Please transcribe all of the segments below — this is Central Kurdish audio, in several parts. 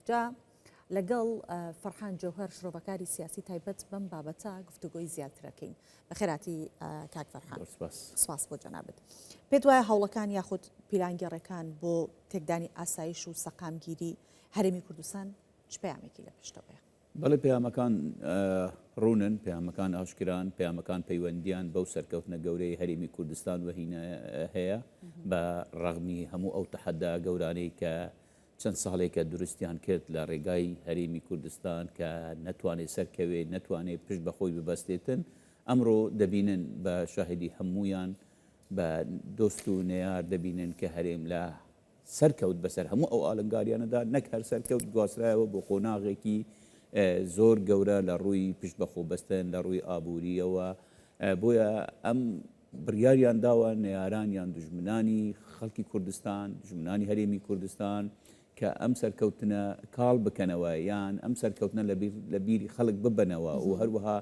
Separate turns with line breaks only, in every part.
جا لەگەڵ فەرحان جەوهەر شرۆڤەکاری سیاسی تایبەت بەم بابەتە گفتوگۆی زیاترەکەین بەخێراتی کاک فەرحان سپاس بۆ جەنابەت. پێت وایە هەوڵەکان یاخود پیلانگەڕەکان بۆ تێکدانی ئاسایش و سەقامگیری هەرێمی کوردستان چ پەیامێکی لە پشتەوەیە؟
بەڵێ پەیامەکان ڕوونن، پەیامەکان ئاشکران، پەیامەکان پەیوەندیان بەو سەرکەوتنە گەورەی هەرێمی کوردستان وەهینە هەیە بە ڕەغمی هەموو ئەو تەحەدا گەورانەی کە چەند ساڵێکە دروستیان کرد لە ڕێگای هەرێمی کوردستان کە نەتوانێت سەرکەوێت، نەتوانێت پشت بەخۆی ببەستێتن. ئەمڕۆ دەبینن بە شاهدی هەمویان بە دۆست و نێیار دەبینن کە هەرێم لە سەرکەوت بەسەر هەموو ئەو ئالنگاریانەدا نەک هەر سەرکەوت گواسرایەوە بۆ قۆناغێکی زۆر گەورە لە ڕووی پشت بەخۆ بەستن لە ڕووی ئابووریەوە. بۆیە ئەم بڕیاریان داوە نێیارانیان دژمنانی خەڵکی کوردستان، دژمنانی هەرێمی کوردستان کە ئەم سەرکەوتنە کاڵ بکەنەوە یان ئەم سەرکەوتنە لە بیری خەڵک ببنەوە و هەروەها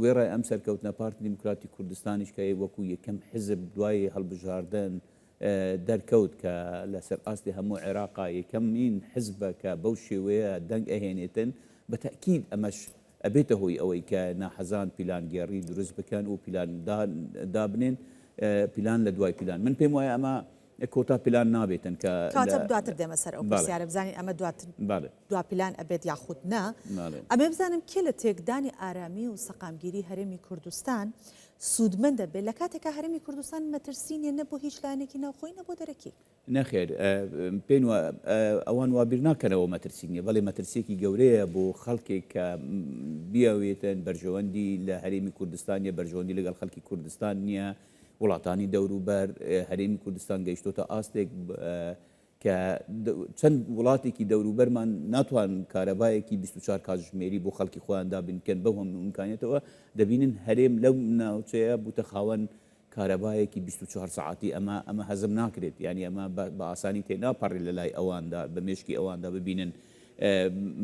وێڕای ئەم سەرکەوتنە پارتی دیموکراتی کوردستانیش کە وەکو یەکەم حزب دوای هەڵبژاردن دەرکەوت کە لەسەر ئاستی هەموو عێراقا یەکەمین حزبە کە بەو شێوەیە دەنگ ئەهێنێتن، بەتەکید ئەمەش ئەبێتە هۆی ئەوەی کە ناحەزان پیلانگێڕی دروست بکەن و پیلان دابنێن پیلان لە دوای پیلان. من پێم وایە ئەمە کۆتا پیلان نابێتن کە
کاتە دواتر دێمە سەر ئەو پرسیارە بزانین ئەمە دوا پیلان ئەبێت یاخود نا. ئەمێ بزانم کێ لە تێکدانی ئارامی و سەقامگیری هەرێمی کوردستان سوودمەندە بێت لە کاتێکە هەرێمی کوردستان مەترسینە نەبوو هیچ لایەنێکی ناوخۆی نەبوو دەرەکی؟
نەخێر، پێم ئەوان وابیر ناکەنەوە مەترسینیە، بەڵێ مەترسێکی گەورەیە بۆ خەڵکێک کە بیاوێتن بەرژەوەندی لە هەرێمی کوردستانیە، بەرژەوەندی لەگەڵ خەڵکی کوردستان نییە. وڵاتانی دەوروبەر هەرێمی کوردستان گەیشتۆتە ئاستێک کە چەند وڵاتێکی دەوروبەرمان ناتوان کارەبایەکی 24 کاتژمێری بۆ خەڵکی خۆیان دابنکەن بەو هەموو ئیمکانیەتەوە دەبینن هەرێم لەو ناوچەیە بوتە خاوەن کارەبایەکی 24 ساعتی. ئەمە هەزم ناکرێت، یعنی ئەمە بە ئاسانی تێناپەڕی لە لای ئەواندا بە مێشکی ئەواندا ببینن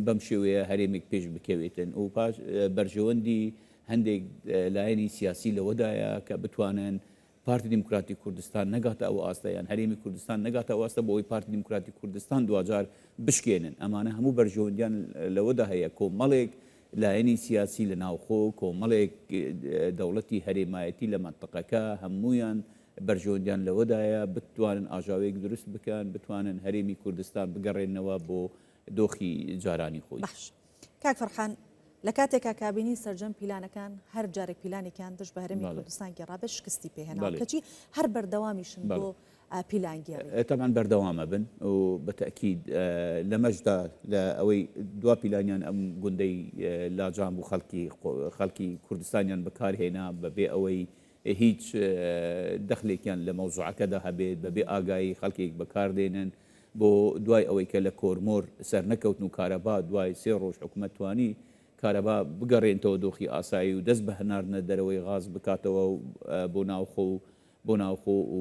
بەم شێوەیە هەرێمێک پێش بکەوێتن و پاش بەرژەوەندی هەندێک لایەنی سیاسی لەوەدایە کە بتوانن پارتی دیموکراتی کوردستان نەگاتە ئەو ئاستەیان هەرێمی کوردستان نەگاتە ئەو ئاستە بۆ ئەوەی پارتی دیموکراتی کوردستان دوجار بشکێنن. ئەمانە هەموو بەرژەوەندیان لەوەدا هەیە، کۆمەڵێک لایەنی سیاسی لە ناوخۆ، کۆمەڵێک دەوڵەتی هەرێمایەتی لە مەنتەقەکە هەمویان بەرژەوەندیان لەوەدایە بتوانن ئاژاوەیەک دروست بکەن، بتوانن هەرێمی کوردستان بگەڕێنەوە بۆ دۆخی جارانی خۆی.
باش کاک فەرحان، لە کاتێکا کابینی سەرجەم پیلانەکان هەر جارێک پیلانێکیان دژ بە هەرێمی کوردستان گەڕا بە شکستی پێهێناوە کەچی هەر بەردەوامیشن بۆ پیلانگێڕی.
تەمان بەردەوامە بن و بەتەکید لەمەشدا لە ئەوەی دوا پیلانیان ئەم گوندەی لاجان بوو خەڵکی کوردستانیان بەکارهێنا بەبێ ئەوەی هیچ دەخلێکیان لە مەوزوعەکەدا هەبێت، بەبێ ئاگایی خەڵکێک بەکاردێنن بۆ دوای ئەوەی کە لە کۆرمۆر سەر نەکەوتن و کارەبا دوای 3 ڕۆژ حکوومەت توانی کارەبا بگەڕێنەوە دۆخی ئاسایی و دەست بە هەناردنە دەرەوەی غاز بکاتەوە بۆ ناوخۆ و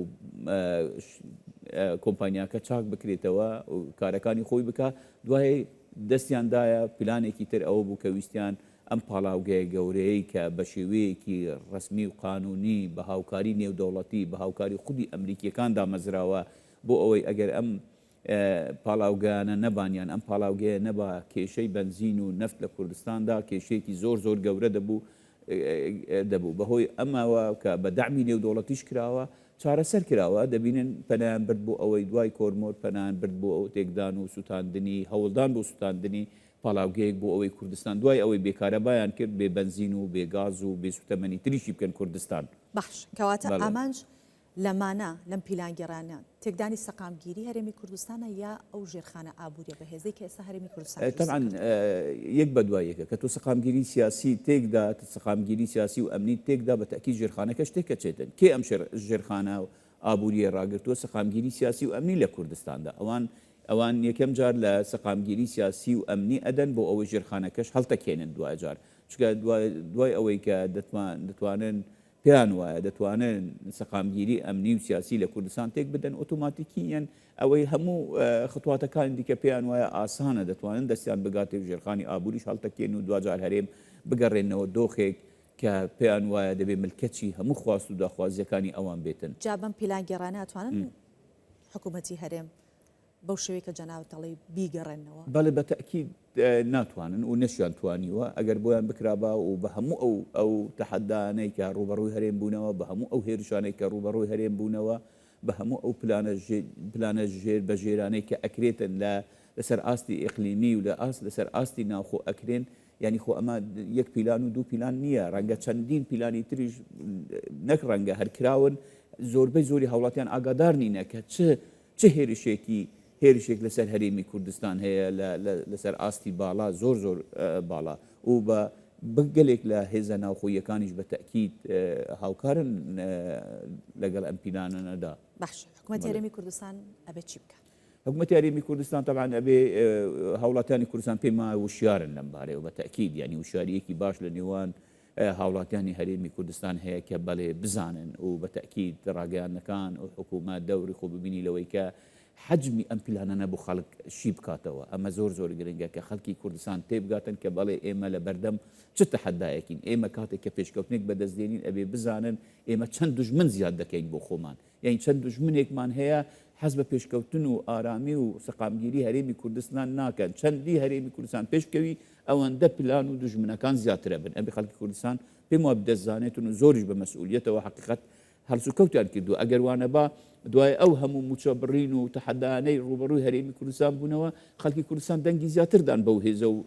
کۆمپانیاکە چاک بکرێتەوە و کارەکانی خۆی بکات. دوای دەستیاندایە پلانێکی تر ئەوە بوو کە ویستیان ئەم پاڵاوگەیە گەورەیەی کە بە شێوەیەکی ڕسمی و قانونی بە هاوکاری نێودەوڵەتی بە هاوکاری خودی ئەمریکیەکان دامەزراوە بۆ ئەوەی ئەگەر ئەم پاڵاوگەیانە نەبانیان ئەم پاڵاوگەیە نەبا کێشەی بنزین و نەفت لە کوردستاندا کێشەیەکی زۆر گەورە دەبوو بەهۆی ئەمەوە کە بە داعمی نێودەوڵەتیش کراوە چارەسەر کراوە. دەبینن پەنایان برد بۆ ئەوەی دوای کۆرمۆر پەنایان برد بۆ ئەو تێکدان و سوتاندنی هەوڵدان بۆ سوتاندنی پاڵاوگەیەک بۆ ئەوەی کوردستان دوای ئەوەی بێکارەبایان کرد بێ بنزین و بێگاز و بێ سوتەمەنی تریشی بکەن کوردستان.
باش کەواتە ئامانج لەمانە لەم پیلانگەڕانیان تێکدانی سەقامگیری هەرێمی کوردستانە یا ئەو ژێرخانە ئابووریە بەهێزەی کە ئێستا هەرێمی کوردستان
طبعاً یەک بە دوایەکە کە تۆ سەقامگیری سیاسی تێکدا سەقامگیری سیاسی و ئەمنی تێکدا بە تەکید ژێرخانەکە شتێکە چێتن کێ ئەم ژێرخانە و ئابووریە ڕاگرتووە سەقامگیری سیاسی و ئەمنی لە کوردستاندا. ئەوان یەکەم جار لە سەقامگیری سیاسی و ئەمنی ئەدەن بۆ ئەوەی ژێرخانەکەش هەڵتەکێنن دوای جار، چکە دوای ئەوەی کە دەتوانن پێیان وایە دەتوانن سەقامگیری ئەمنی و سیاسی لە کوردستان تێک بدەن ئۆتۆماتیکیەن ئەوەی هەموو خطواتەکان دیکە پێیان وایە ئاسانە دەتوانن دەستیان بگاتێ ژێرخانی ئابووریش هەڵتەکێن و دوجار هەرێم بگەڕێنەوە دۆخێک کە پێیان وایە دەبێ ملکەچی هەموو خواست و داخوازیەکانی ئەوان بێتن.
جا بەم پیلانگەڕانە ئەتوانن حکوومەتی هەرێم بەو شێوەیە کە جەناوتەڵی بیگەڕێنەوە؟
بەڵێ بە تەکید ناتوانن و نەشیان توانیوە ئەگەر بۆیان بکرابا و بە هەموو ئەو تەحەدانەی کە ڕوبەڕووی هەرێم بوونەوە بە هەموو ئەو هێرشانەی کە ڕوبەڕووی هەرێم بوونەوە بە هەموو ئەو پلانە ژێر بەژێرانەی کە ئەکرێتن لەسەر ئاستی ئیقلیمی و لەسەر ئاستی ناوخۆ ئەکرێن یعنی خۆ ئەمە یەک پیلان و دوو پیلان نییە ڕەنگە چەندین پیلانی تریش نەک ڕەنگە هەرکراون زۆربەی زۆری هاوڵاتیان ئاگادار نینە کە چه هێرشێک لەسەر هەرێمی کوردستان هەیە لەسەر ئاستی باڵا زۆر باڵا و بە بگەلێک لە هێزە ناوخۆیەکانیش بە تەکید هاوکارن لەگەڵ ئەم پیلانەدا.
باش حکوومەتی هەرێمی کوردستان ئەبێ چی بکات؟
حکوومەتی هەرێمی کوردستان طبعا ئەبێ هاوڵاتیانی کوردستان پێما وشیارن لەم بارەیەوە بە تەکید یعنی وشاریەکی باش لە نێوان هاوڵاتیانی هەرێمی کوردستان هەیە کە بەڵێ بزانن و بە تەکید ڕاگەیانەکان و حکوومەت دەوری خۆ ببینی لەوەی کە حجمی ئەم پیلانە بۆ خەڵک شی بکاتەوە ئەمە زۆر گرنگە کە خەڵکی کوردستان تێبگاتن کە بەڵێ ئێمە لە بەردەم چ تەحەدایەکین ئێمە کاتێک کە پێشکەوتنێک بەدەستدێنین ئەبێ بزانن ئێمە چەند دوژمن زیاد دەکەین بۆ خۆمان یعنی چەند دوژمنێکمان هەیە حەز بە پێشکەوتن و ئارامی و سەقامگیری هەرێمی کوردستان ناکەن چەندی هەرێمی کوردستان پێشکەوی ئەوەندە پلان و دوژمنەکان زیاترە بن ئەبێ خەڵکی کوردستان پێم وە بدەستزانێتن و زۆریش بە مەسئولیەتەوە حقیقەت هەڵسوکەوتیان کردو ئەگەر وانە با دوای ئەو هەموو موچەبڕین و تەحەدانەی ڕوبەڕووی هەرێمی کوردستان بوونەوە خەڵکی کوردستان دەنگی زیاتردان بەو هێزە و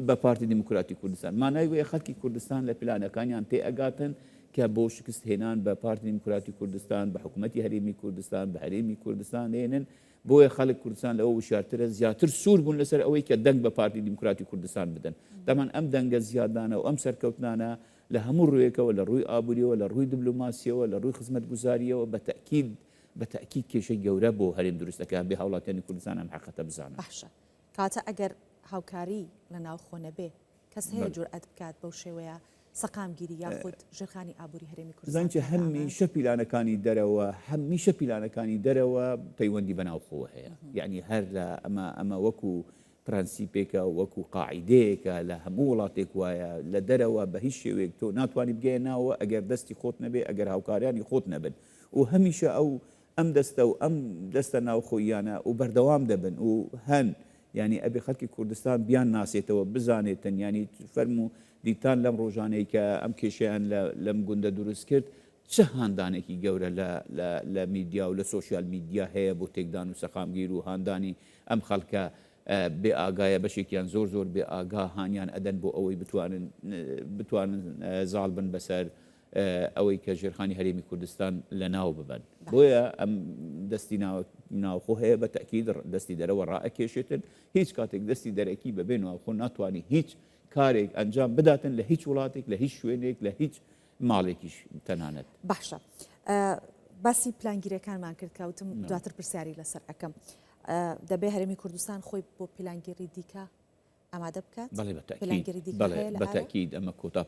بە پارتی دیموکراتی کوردستان مانای وەیە خەڵکی کوردستان لە پلانەکانیان تێ ئەگاتن کە بۆ شکست هێنان بە پارتی دیموکراتی کوردستان بە حکوومەتی هەرێمی کوردستان بە هەرێمی کوردستان هێنن بۆیە خەڵک کوردستان لەوە وشارترە زیاتر سوور بوون لەسەر ئەوەی کە دەنگ بە پارتی دیموکراتی کوردستان بدەن دەمان ئەم دەنگە زیادانە و ئەم سەرکەوتنانە لە هەموو ڕوویەکەوە لە ڕووی ئابووریەوە لە ڕووی دیبلۆماسیەوە لە ڕووی خزمەتگوزاریەوە بە تەکید کێشەی گەورە بۆ هەرێم دروستەکە بێ هاوڵاتیانی کوردستان ئەم حقیقەتە بزانن.
باشە کاتە ئەگەر هاوکاری لە ناو خۆ نەبێ کەس هەیە جورئەت بکات بەو شێوەیە سەقامگیری یاخود ژێرخانی ئابووری هەرێمی کوردستان
زانکە هەمیشە پیلانەکانی دەرەوە پەیوەندی بەناوخۆوە هەیە یعنی هەر لە ئەمە وەکو پرەنسیپێکە وەکو قاعیدەیەکە لە هەموو وڵاتێک وایە لە دەرەوە بە هیچ شێوەیەک تۆ ناتوانانی بگەێناوە ئەگەر دەستی خۆت نەبێ ئەگەر هاوکاریانی خۆت نەبن و هەمیشە ئەم دەستە ناوخۆیانە و بەردەوام دەبن و هەن ینی ئەبێ خەڵکی کوردستان بیان ناسێتەوە بزانێتن ینی فەرمو دیتان لەم ڕۆژانەی کە ئەم کێشیان لەم گوندە دروست کرد چه هاندانێکی گەورە لە میدیا و لە سۆشیال میدیا هەیە بۆ تێکدان و سەقامگیر و هاندانی ئەم خەڵکە بێ ئاگایە بەشێکیان زۆر بێ ئاگا هانیان ئەدەن بۆ ئەوەی بتوانن زاڵ بن بەسەر ئەوەی کە ژێرخانی هەرێمی کوردستان لە ناو ببن بۆیە ئەم دەستی ناوخۆ هەیە بە تەکید دەستی دەرەوە ڕائەکێشێتن هیچ کاتێک دەستی دەرەکی بەبێ ناوخۆ ناتوانانی هیچ کارێک ئەنجام بداتن لە هیچ وڵاتێک لە هیچ شوێنێک لە هیچ ماڵێکیش تەنانەت.
باشە باسی پلانگیریەکانمان کرد کەوتم دواتر پرسیاری لەسەر ئەەکەم دەبێ هەرێمی کوردستان خۆی بۆ پلانگیری دیکە ئامادە بکات؟
بە تەکید ئەمە کۆتا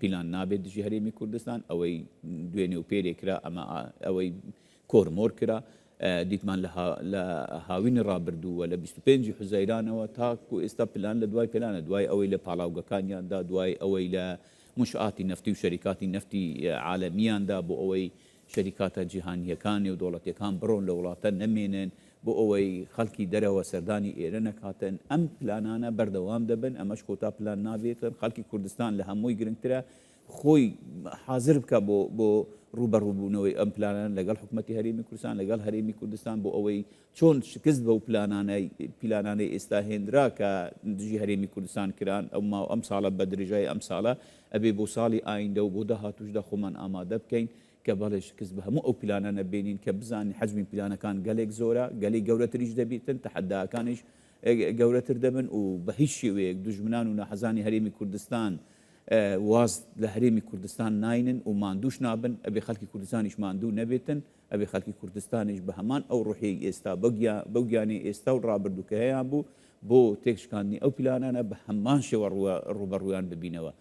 پیلان نابێت دژی هەرێمی کوردستان ئەوەی دوێنێ و پێرێکرا ئەمە ئەوەی کۆرمۆر کرا دیتمان لە هاوینی ڕابردووە لە 25 حوزەیرانەوە تاکو ئێستا پلان لە دوای پلانە دوای ئەوەی لە پاڵاوگەکانیاندا دوای ئەوەی لە مشعاتی نفتی و شەریکاتی نفتی عالەمیاندا بۆ ئەوەی شەریکاتە جیهانیەکانی و دەوڵەتیەکان بڕۆن لە وڵاتە نەمێنن بۆ ئەوەی خەڵکی دەرەوە سەردانی ئێرە نەکاتن ئەم پلانانە بەردەوام دەبن ئەمەش کۆتا پلان نابێتن خەڵکی کوردستان لە هەمووی گرنگترە خۆی حاضر بکە بۆ ڕوبەڕووبوونەوەی ئەم پلانان لەگەڵ حکوومەتی هەرێمی کوردستان لەگەڵ هەرێمی کوردستان بۆ ئەوەی چۆن شکست بەو پیلانانەی ئێستا هێنرا کە دژی هەرێمی کوردستان کران ئەم ساڵە بە درێژای ئەم ساڵە ئەبێ بۆ ساڵی ئایندە و بۆ داهاتووشدا خۆمان ئامادە بکەین کە بەڵێ شکست بە هەموو ئەو پیلانانە بینین کە بزانین حجمی پیلانەکان گەلێک زۆرە گەلەی گەورەتریش دەبێتن تەحەداکانیش گەورەتر دەبن و بە هیچ شێوەیەک دوژمنان و نەحەزانی هەرێمی کوردستان واز لە هەرێمی کوردستان ناینن و ماندووش نابن ئەبێ خەڵکی کوردستانیش ماندوو نەبێتن ئەبێ خەڵکی کوردستانیش بە هەمان ئەو ڕوحی ئێستا بەو گیانی ئێستا و ڕابردووکە هەیەیان بوو بۆ تێکشکاندنی ئەو پیلانانە بە هەمان شێوە ڕوبەڕوویان ببینەوە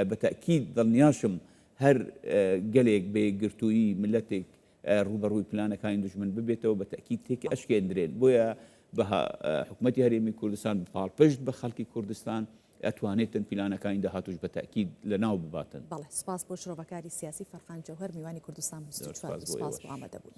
بە تەکید دڵنیاشم هەر گەلێک بێ گرتووی ملەتێک ڕوبەڕووی پلانەکانی دوژمن ببێتەوە بە تەکید تێکی ئەشکێندرێن بۆیە بە حکوومەتی هەرێمی کوردستان پاڵپشت بە خەڵکی کوردستان ئەتوانێتن پیلانەکانی داهاتوش بە تەکید لە ناو بباتن.
بەڵێ سپاس بۆ شرۆڤەکاری سیاسی فەرخان جەوهەر میوانی کوردستان سپاس بۆ ئامادەبوون.